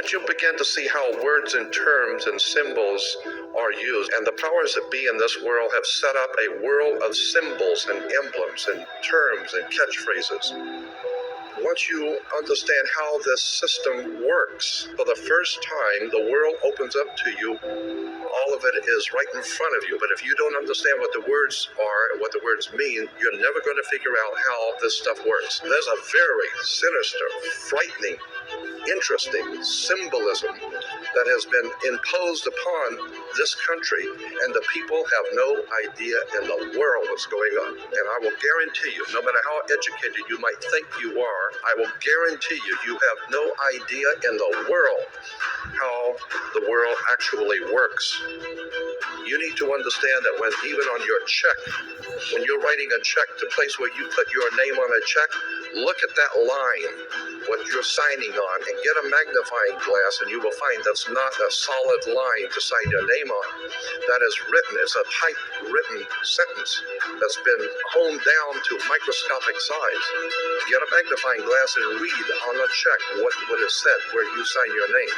Once you begin to see how words and terms and symbols are used, and the powers that be in this world have set up a world of symbols and emblems and terms and catchphrases. Once you understand how this system works, for the first time, the world opens up to you. All of it is right in front of you. But if you don't understand what the words are and what the words mean, you're never going to figure out how this stuff works. There's a very sinister, frightening, interesting symbolism that has been imposed upon this country, and the people have no idea in the world what's going on. And I will guarantee you, no matter how educated you might think you are, I will guarantee you, you have no idea in the world how the world actually works. You need to understand that when even on your check, when you're writing a check, the place where you put your name on a check, look at that line, what you're signing on, and get a magnifying glass, and you will find that's not a solid line to sign your name on. That is written, it's a typewritten sentence that's been honed down to microscopic size. Get a magnifying glass and read on a check what is said where you sign your name.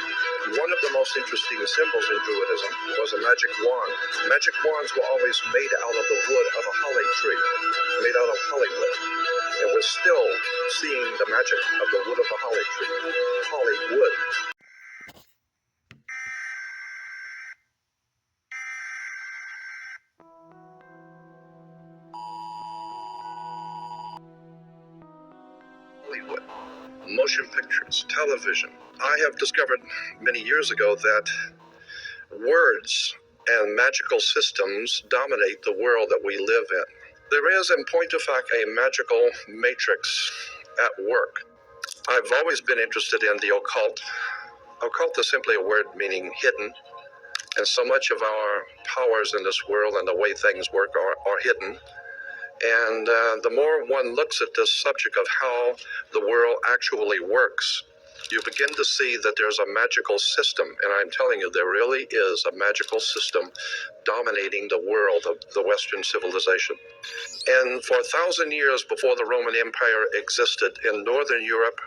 One of the most interesting symbols in Druidism was a magic wand. Magic wands were always made out of the wood of a holly tree, made out of hollywood. And we're still seeing the magic of the wood of the holly tree, Hollywood. Hollywood, motion pictures, television. I have discovered many years ago that words and magical systems dominate the world that we live in. There is, in point of fact, a magical matrix at work. I've always been interested in the occult. Occult is simply a word meaning hidden, and so much of our powers in this world and the way things work are hidden. And the more one looks at this subject of how the world actually works, you begin to see that there's a magical system, and I'm telling you, there really is a magical system dominating the world of the Western civilization. And for 1,000 years before the Roman Empire existed in Northern Europe,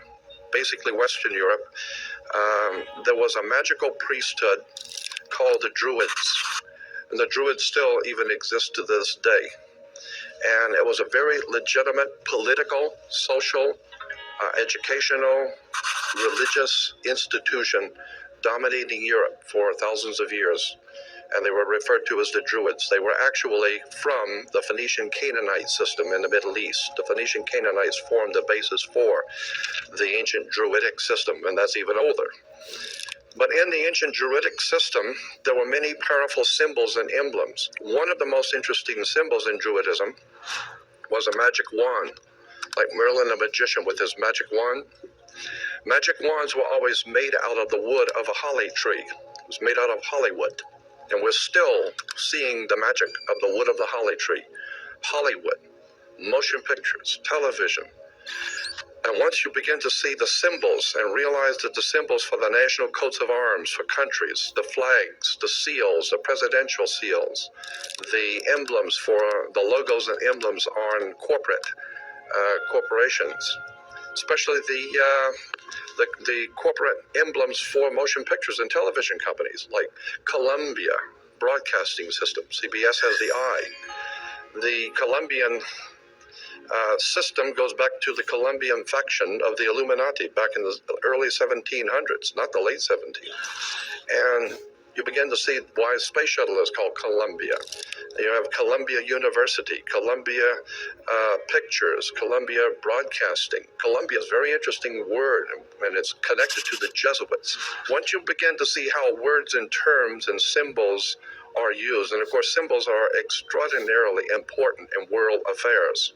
basically Western Europe, there was a magical priesthood called the Druids. And the Druids still even exist to this day. And it was a very legitimate political, social, educational, religious institution dominating Europe for thousands of years. And they were referred to as the Druids. They were actually from the Phoenician Canaanite system in the Middle East. The Phoenician Canaanites formed the basis for the ancient Druidic system, and that's even older. But in the ancient Druidic system, there were many powerful symbols and emblems. One of the most interesting symbols in Druidism was a magic wand, like Merlin the magician with his magic wand. Magic wands were always made out of the wood of a holly tree. It was made out of Hollywood. And we're still seeing the magic of the wood of the holly tree. Hollywood, motion pictures, television. And once you begin to see the symbols and realize that the symbols for the national coats of arms for countries, the flags, the seals, the presidential seals, the emblems for the logos and emblems on corporations, especially the corporate emblems for motion pictures and television companies like Columbia Broadcasting System. CBS has the I. The Columbian system goes back to the Columbian faction of the Illuminati back in the early 1700s, not the late 1700s. And you begin to see why space shuttle is called Columbia. You have Columbia University, Columbia Pictures, Columbia Broadcasting. Columbia is a very interesting word, and it's connected to the Jesuits. Once you begin to see how words and terms and symbols are used, and of course symbols are extraordinarily important in world affairs,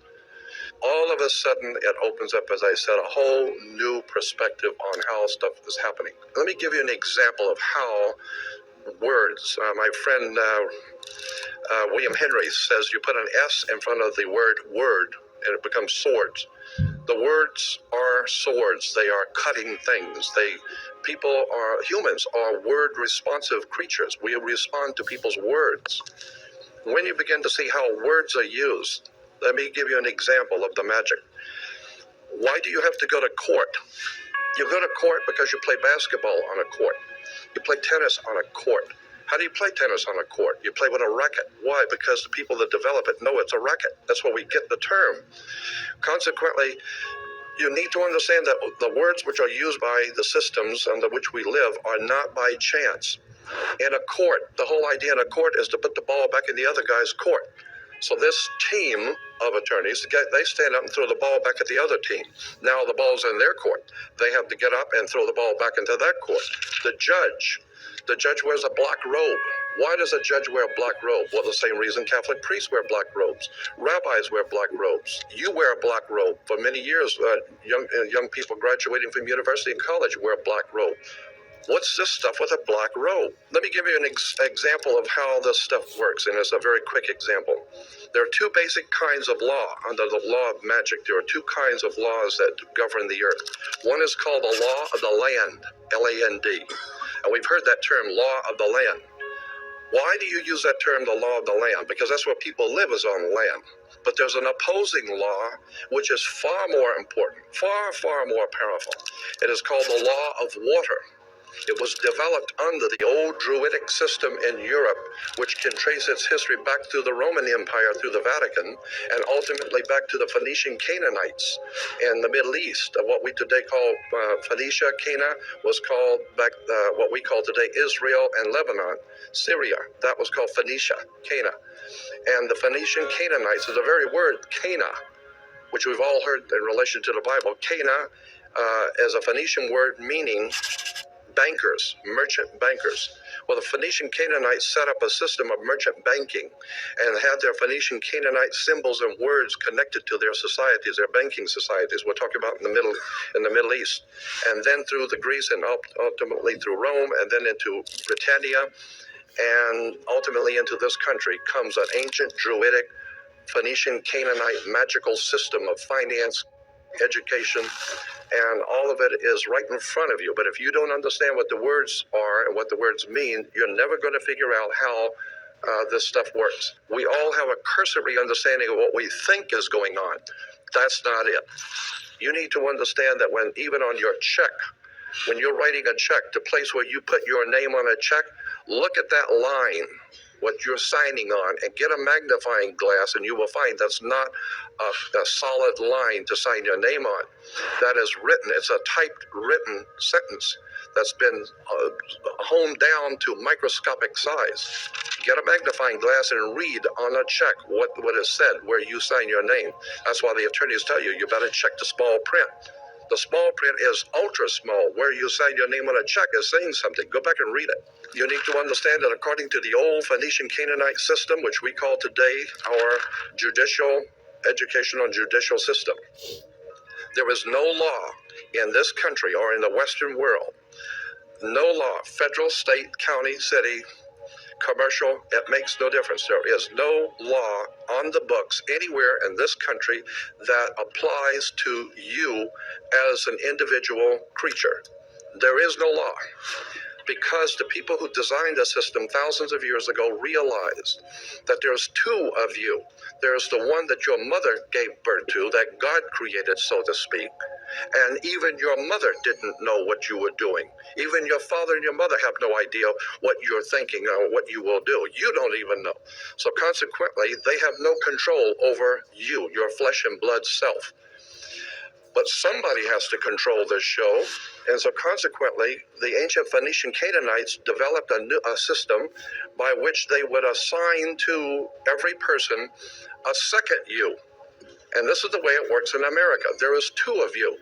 all of a sudden it opens up, as I said, a whole new perspective on how stuff is happening. Let me give you an example of how words, my friend William Henry says you put an S in front of the word word and it becomes swords. The words are swords. They are cutting things. Humans are word responsive creatures. We respond to people's words. When you begin to see how words are used, let me give you an example of the magic. Why do you have to go to court You go to court because you play basketball on a court. You play tennis on a court. How do you play tennis on a court? You play with a racket. Why? Because the people that develop it know it's a racket. That's where we get the term. Consequently, you need to understand that the words which are used by the systems under which we live are not by chance. In a court, the whole idea in a court is to put the ball back in the other guy's court. So this team of attorneys, they stand up and throw the ball back at the other team. Now the ball's in their court. They have to get up and throw the ball back into that court. The judge wears a black robe. Why does a judge wear a black robe? Well, the same reason Catholic priests wear black robes. Rabbis wear black robes. You wear a black robe. For many years, young people graduating from university and college wear a black robe. What's this stuff with a black robe? Let me give you an example of how this stuff works, and it's a very quick example. There are two basic kinds of law under the law of magic. There are two kinds of laws that govern the earth. One is called the law of the land, L-A-N-D. And we've heard that term, law of the land. Why do you use that term, the law of the land? Because that's where people live, is on land. But there's an opposing law, which is far more important, far, far more powerful. It is called the law of water. It was developed under the old Druidic system in Europe, which can trace its history back through the Roman Empire, through the Vatican, and ultimately back to the Phoenician Canaanites in the Middle East. What we today call Phoenicia, Cana, was called back what we call today Israel and Lebanon. Syria, that was called Phoenicia, Cana. And the Phoenician Canaanites is the very word Cana, which we've all heard in relation to the Bible. Cana is a Phoenician word meaning bankers, merchant bankers. Well, the Phoenician Canaanites set up a system of merchant banking and had their Phoenician Canaanite symbols and words connected to their societies, their banking societies. We're talking about in the Middle East, and then through the Greece, and ultimately through Rome, and then into Britannia, and ultimately into this country comes an ancient Druidic Phoenician Canaanite magical system of finance, education, and all of it is right in front of you. But if you don't understand what the words are and what the words mean, you're never going to figure out how this stuff works. We all have a cursory understanding of what we think is going on. That's not it. You need to understand that when even on your check, when you're writing a check, the place where you put your name on a check, look at that line, what you're signing on, and get a magnifying glass, and you will find that's not a solid line to sign your name on. That is written. It's a typed written sentence that's been honed down to microscopic size. Get a magnifying glass and read on a check what is said, where you sign your name. That's why the attorneys tell you, you better check the small print. The small print is ultra small. Where you sign your name on a check is saying something. Go back and read it. You need to understand that according to the old Phoenician Canaanite system, which we call today our educational and judicial system, there is no law in this country or in the Western world, no law, federal, state, county, city, commercial, it makes no difference. There is no law on the books anywhere in this country that applies to you as an individual creature. There is no law, because the people who designed the system thousands of years ago realized that there's two of you. There's the one that your mother gave birth to, that God created, so to speak, and even your mother didn't know what you were doing. Even your father and your mother have no idea what you're thinking or what you will do. You don't even know. So consequently, they have no control over you, your flesh and blood self. But somebody has to control this show. And so consequently, the ancient Phoenician Canaanites developed a system by which they would assign to every person a second you. And this is the way it works in America. There is two of you.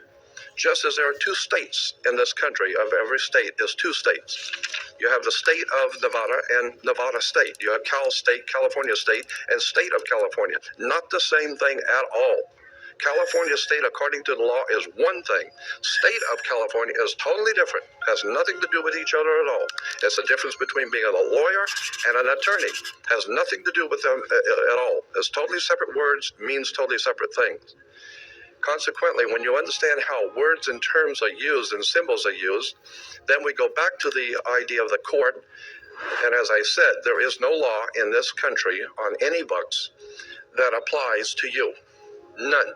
Just as there are two states in this country, of every state is two states. You have the state of Nevada and Nevada State. You have Cal State, California State, and State of California. Not the same thing at all. California State, according to the law, is one thing. State of California is totally different. Has nothing to do with each other at all. It's the difference between being a lawyer and an attorney. Has nothing to do with them at all. It's totally separate words, means totally separate things. Consequently, when you understand how words and terms are used and symbols are used, then we go back to the idea of the court. And as I said, there is no law in this country on any books that applies to you. None.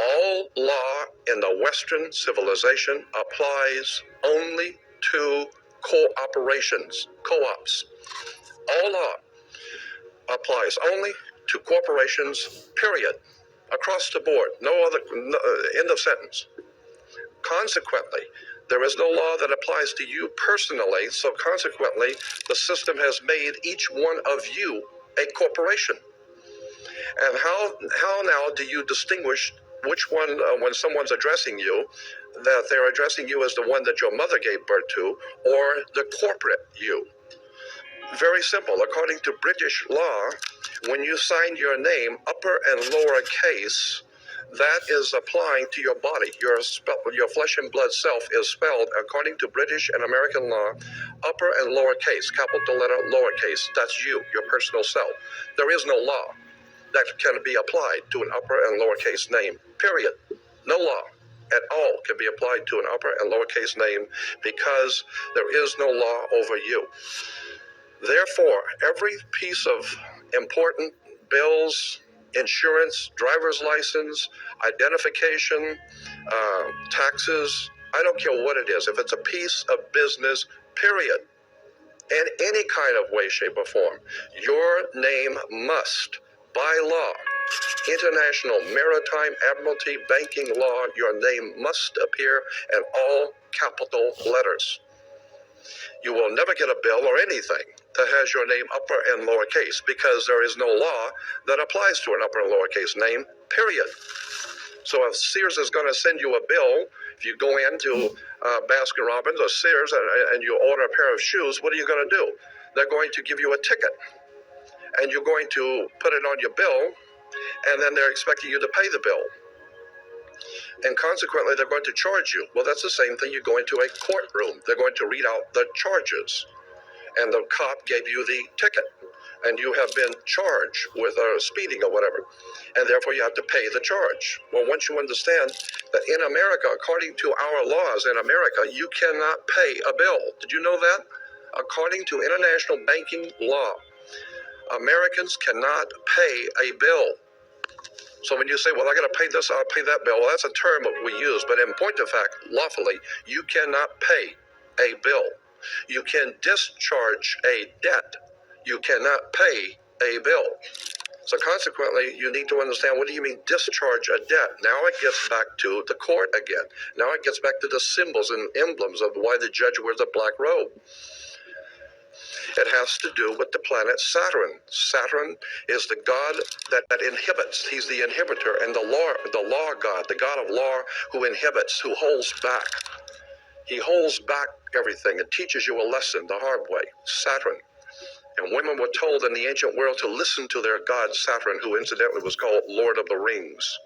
All law in the Western civilization applies only to cooperations, co-ops. All law applies only to corporations, period. Across the board, end of sentence. Consequently, there is no law that applies to you personally, so consequently, the system has made each one of you a corporation. And how now do you distinguish which one, when someone's addressing you, that they're addressing you as the one that your mother gave birth to, or the corporate you? Very simple. According to British law, when you sign your name, upper and lower case, that is applying to your body. Your flesh and blood self is spelled, according to British and American law, upper and lower case, capital letter, lower case. That's you, your personal self. There is no law that can be applied to an upper and lowercase name, period. No law at all can be applied to an upper and lowercase name because there is no law over you. Therefore, every piece of important bills, insurance, driver's license, identification, taxes, I don't care what it is. If it's a piece of business, period, in any kind of way, shape, or form, your name must, by law, international maritime admiralty banking law, your name must appear in all capital letters. You will never get a bill or anything that has your name upper and lowercase because there is no law that applies to an upper and lowercase name, period. So if Sears is going to send you a bill, if you go into Baskin Robbins or Sears and you order a pair of shoes, what are you going to do? They're going to give you a ticket, and you're going to put it on your bill, and then they're expecting you to pay the bill. And consequently, they're going to charge you. Well, that's the same thing. You go into a courtroom. They're going to read out the charges. And the cop gave you the ticket. And you have been charged with speeding or whatever. And therefore, you have to pay the charge. Well, once you understand that in America, according to our laws in America, you cannot pay a bill. Did you know that? According to international banking law, Americans cannot pay a bill. So when you say, well, I got to pay this, I'll pay that bill, well, that's a term that we use. But in point of fact, lawfully, you cannot pay a bill. You can discharge a debt. You cannot pay a bill. So consequently, you need to understand, what do you mean discharge a debt? Now it gets back to the court again. Now it gets back to the symbols and emblems of why the judge wears a black robe. It has to do with the planet Saturn. Saturn is the god that inhibits. He's the inhibitor and the law god, the god of law who inhibits, who holds back. He holds back everything and teaches you a lesson the hard way. Saturn. And women were told in the ancient world to listen to their god Saturn, who incidentally was called Lord of the Rings.